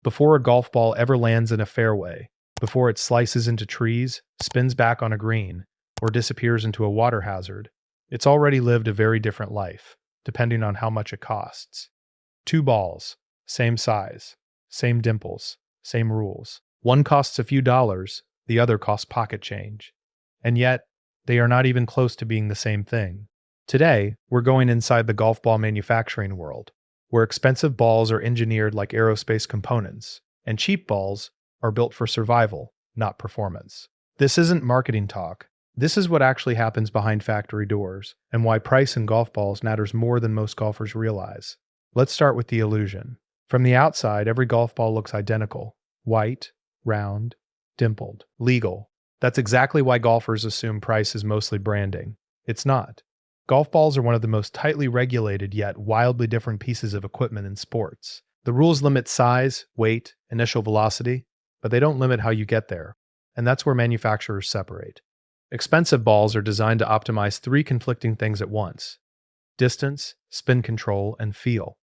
Before a golf ball ever lands in a fairway, before it slices into trees, spins back on a green, or disappears into a water hazard, it's already lived a very different life, depending on how much it costs. Two balls, same size, same dimples, same rules. One costs a few dollars, the other costs pocket change. And yet, they are not even close to being the same thing. Today, we're going inside the golf ball manufacturing world, where expensive balls are engineered like aerospace components, and cheap balls are built for survival, not performance. This isn't marketing talk. This is what actually happens behind factory doors, and why price in golf balls matters more than most golfers realize. Let's start with the illusion. From the outside, every golf ball looks identical. White, round, dimpled, legal. That's exactly why golfers assume price is mostly branding. It's not. Golf balls are one of the most tightly regulated yet wildly different pieces of equipment in sports. The rules limit size, weight, initial velocity, but they don't limit how you get there. And that's where manufacturers separate. Expensive balls are designed to optimize three conflicting things at once: distance, spin control, and feel.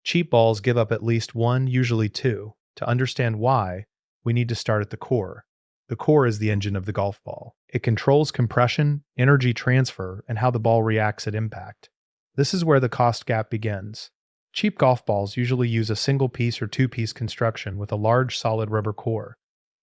Cheap balls give up at least one, usually two. To understand why, we need to start at the core. The core is the engine of the golf ball. It controls compression, energy transfer, and how the ball reacts at impact. This is where the cost gap begins. Cheap golf balls usually use a single-piece or two-piece construction with a large solid rubber core.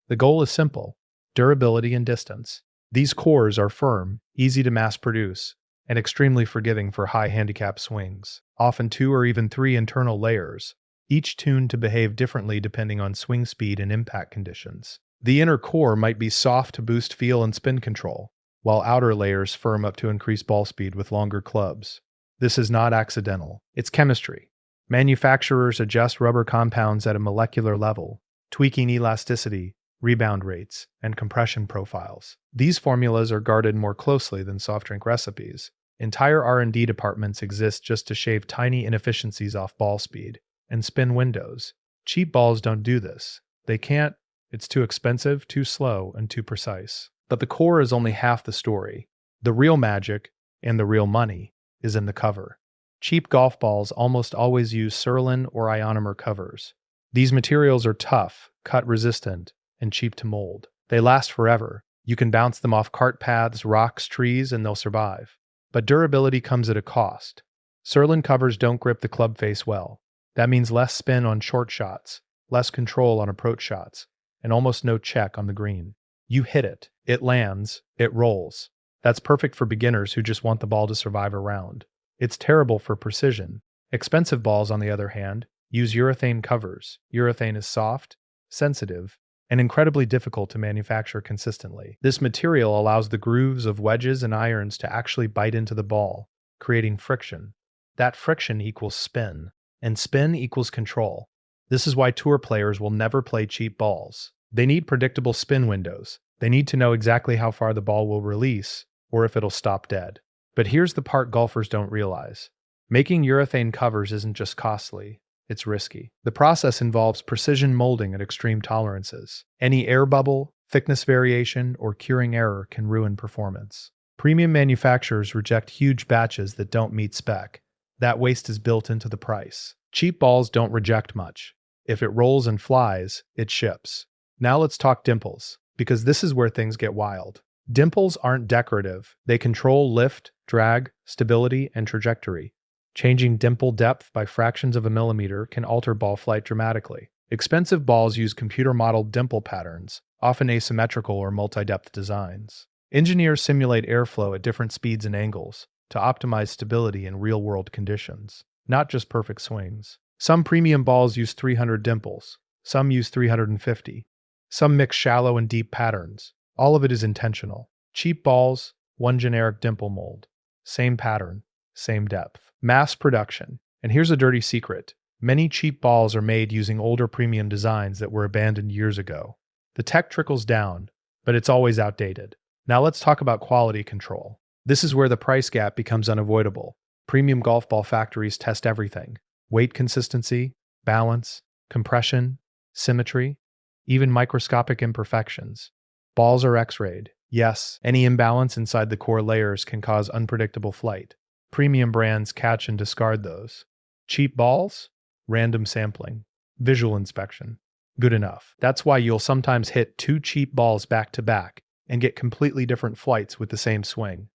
The goal is simple: durability and distance. These cores are firm, easy to mass-produce, and extremely forgiving for high handicap swings, often 2 or even 3 internal layers, each tuned to behave differently depending on swing speed and impact conditions. The inner core might be soft to boost feel and spin control, while outer layers firm up to increase ball speed with longer clubs. This is not accidental. It's chemistry. Manufacturers adjust rubber compounds at a molecular level, tweaking elasticity, rebound rates, and compression profiles. These formulas are guarded more closely than soft drink recipes. Entire R&D departments exist just to shave tiny inefficiencies off ball speed and spin windows. Cheap balls don't do this. They can't. It's too expensive, too slow, and too precise. But the core is only half the story. The real magic, and the real money, is in the cover. Cheap golf balls almost always use Surlyn or ionomer covers. These materials are tough, cut-resistant, and cheap to mold. They last forever. You can bounce them off cart paths, rocks, trees, and they'll survive. But durability comes at a cost. Surlyn covers don't grip the club face well. That means less spin on short shots, less control on approach shots, and almost no check on the green. You hit it, it lands, it rolls. That's perfect for beginners who just want the ball to survive a round. It's terrible for precision. Expensive balls, on the other hand, use urethane covers. Urethane is soft, sensitive, and incredibly difficult to manufacture consistently. This material allows the grooves of wedges and irons to actually bite into the ball, creating friction. That friction equals spin, and spin equals control. This is why tour players will never play cheap balls. They need predictable spin windows. They need to know exactly how far the ball will release, or if it'll stop dead. But here's the part golfers don't realize. Making urethane covers isn't just costly, it's risky. The process involves precision molding at extreme tolerances. Any air bubble, thickness variation, or curing error can ruin performance. Premium manufacturers reject huge batches that don't meet spec. That waste is built into the price. Cheap balls don't reject much. If it rolls and flies, it ships. Now let's talk dimples, because this is where things get wild. Dimples aren't decorative. They control lift, drag, stability, and trajectory. Changing dimple depth by fractions of a millimeter can alter ball flight dramatically. Expensive balls use computer-modeled dimple patterns, often asymmetrical or multi-depth designs. Engineers simulate airflow at different speeds and angles to optimize stability in real-world conditions, not just perfect swings. Some premium balls use 300 dimples. Some use 350. Some mix shallow and deep patterns. All of it is intentional. Cheap balls, one generic dimple mold. Same pattern, same depth. Mass production. And here's a dirty secret. Many cheap balls are made using older premium designs that were abandoned years ago. The tech trickles down, but it's always outdated. Now let's talk about quality control. This is where the price gap becomes unavoidable. Premium golf ball factories test everything: weight consistency, balance, compression, symmetry, even microscopic imperfections. Balls are X-rayed. Yes, any imbalance inside the core layers can cause unpredictable flight. Premium brands catch and discard those. Cheap balls? Random sampling. Visual inspection. good enough. That's why you'll sometimes hit two cheap balls back to back and get completely different flights with the same swing.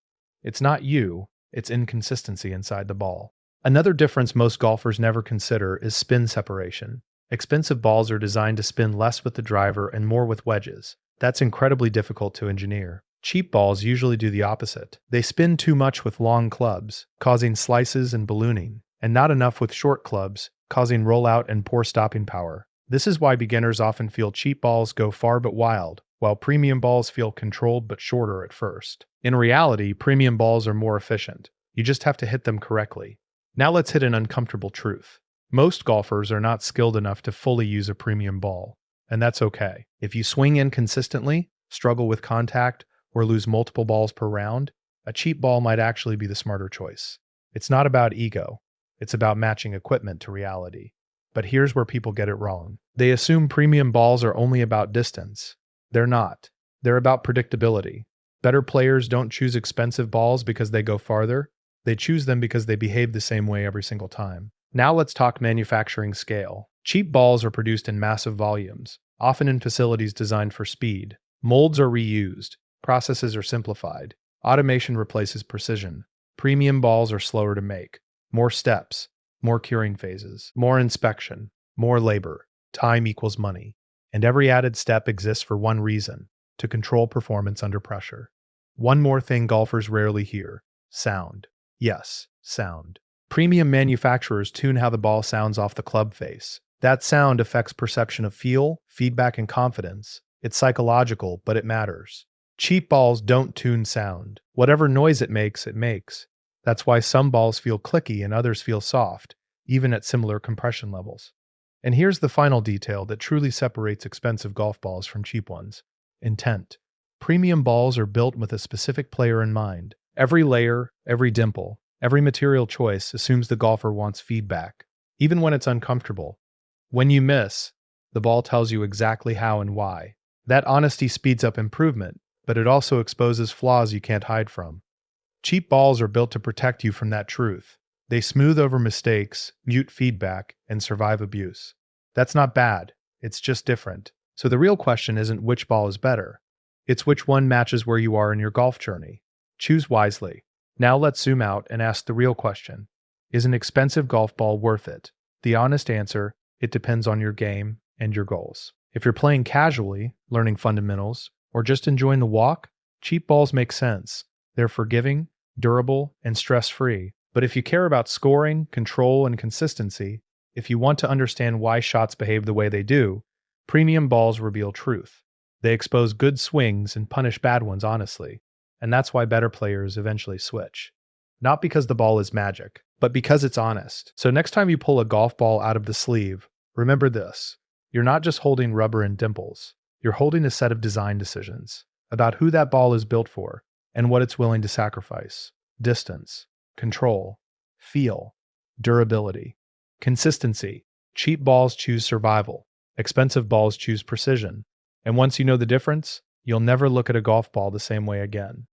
It's not you, it's inconsistency inside the ball. Another difference most golfers never consider is spin separation. Expensive balls are designed to spin less with the driver and more with wedges. That's incredibly difficult to engineer. Cheap balls usually do the opposite. They spin too much with long clubs, causing slices and ballooning, and not enough with short clubs, causing rollout and poor stopping power. This is why beginners often feel cheap balls go far but wild, while premium balls feel controlled but shorter at first. In reality, premium balls are more efficient. You just have to hit them correctly. Now let's hit an uncomfortable truth. Most golfers are not skilled enough to fully use a premium ball, and that's okay. If you swing inconsistently, struggle with contact, or lose multiple balls per round, a cheap ball might actually be the smarter choice. It's not about ego. It's about matching equipment to reality. But here's where people get it wrong. They assume premium balls are only about distance. They're not. They're about predictability. Better players don't choose expensive balls because they go farther. They choose them because they behave the same way every single time. Now let's talk manufacturing scale. Cheap balls are produced in massive volumes, often in facilities designed for speed. Molds are reused. Processes are simplified. Automation replaces precision. Premium balls are slower to make. More steps, more curing phases, more inspection, more labor. Time equals money. And every added step exists for one reason: to control performance under pressure. One more thing golfers rarely hear: sound. Yes, sound. Premium manufacturers tune how the ball sounds off the club face. That sound affects perception of feel, feedback, and confidence. It's psychological, but it matters. Cheap balls don't tune sound. Whatever noise it makes, it makes. That's why some balls feel clicky and others feel soft, even at similar compression levels. And here's the final detail that truly separates expensive golf balls from cheap ones: intent. Premium balls are built with a specific player in mind. Every layer, every dimple, every material choice assumes the golfer wants feedback, even when it's uncomfortable. When you miss, the ball tells you exactly how and why. That honesty speeds up improvement, but it also exposes flaws you can't hide from. Cheap balls are built to protect you from that truth. They smooth over mistakes, mute feedback, and survive abuse. That's not bad, it's just different. So the real question isn't which ball is better. It's which one matches where you are in your golf journey. Choose wisely. Now let's zoom out and ask the real question: is an expensive golf ball worth it? The honest answer: it depends on your game and your goals. If you're playing casually, learning fundamentals, or just enjoying the walk, cheap balls make sense. They're forgiving, durable, and stress-free. But if you care about scoring, control, and consistency, if you want to understand why shots behave the way they do, premium balls reveal truth. They expose good swings and punish bad ones honestly. And that's why better players eventually switch. Not because the ball is magic, but because it's honest. So next time you pull a golf ball out of the sleeve, remember this: you're not just holding rubber and dimples. You're holding a set of design decisions about who that ball is built for and what it's willing to sacrifice: distance, control, feel, durability, consistency. Cheap balls choose survival. Expensive balls choose precision. And once you know the difference, you'll never look at a golf ball the same way again.